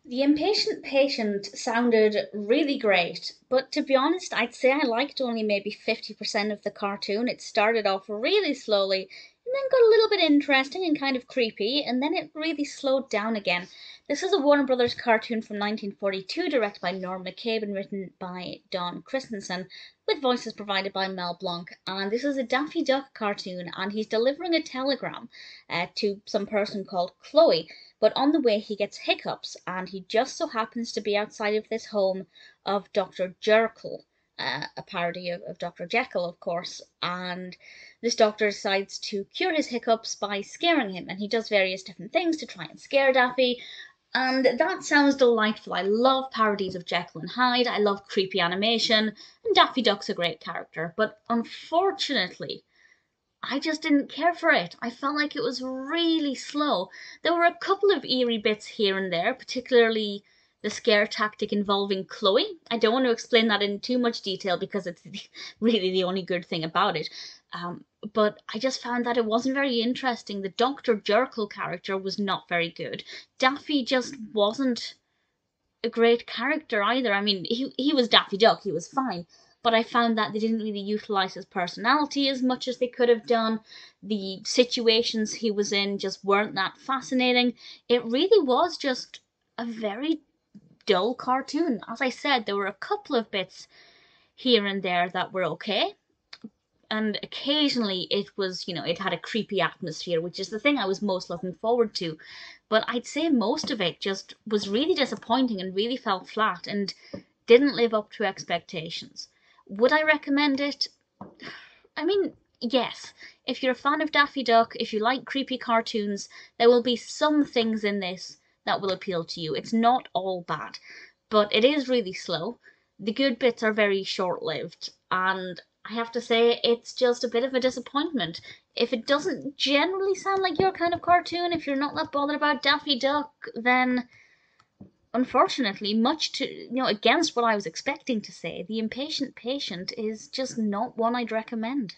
The Impatient Patient sounded really great, but to be honest, I'd say I liked only maybe 50% of the cartoon. It started off really slowly and then got a little bit interesting and kind of creepy, and then it really slowed down again. This is a Warner Brothers cartoon from 1942, directed by Norm McCabe and written by Don Christensen, with voices provided by Mel Blanc. And this is a Daffy Duck cartoon, and he's delivering a telegram to some person called Chloe. But on the way, he gets hiccups, and he just so happens to be outside of this home of Dr. Jekyll, a parody of Dr. Jekyll, of course. And this doctor decides to cure his hiccups by scaring him, and he does various different things to try and scare Daffy. And that sounds delightful. I love parodies of Jekyll and Hyde, I love creepy animation, and Daffy Duck's a great character. But unfortunately, I just didn't care for it. I felt like it was really slow. There were a couple of eerie bits here and there, particularly the scare tactic involving Chloe. I don't want to explain that in too much detail because it's really the only good thing about it. But I just found that it wasn't very interesting. The Dr. Jekyll character was not very good. Daffy just wasn't a great character either. I mean, he was Daffy Duck, he was fine, but I found that they didn't really utilize his personality as much as they could have done. The situations he was in just weren't that fascinating. It really was just a very dull cartoon. As I said, there were a couple of bits here and there that were okay, and occasionally it was, it had a creepy atmosphere, which is the thing I was most looking forward to. But I'd say most of it just was really disappointing and really fell flat and didn't live up to expectations. Would I recommend it? I mean, yes. If you're a fan of Daffy Duck, if you like creepy cartoons, there will be some things in this that will appeal to you. It's not all bad, but it is really slow. The good bits are very short lived, and I have to say it's just a bit of a disappointment. If it doesn't generally sound like your kind of cartoon, if you're not that bothered about Daffy Duck, then unfortunately, much to against what I was expecting to say, The Impatient Patient is just not one I'd recommend.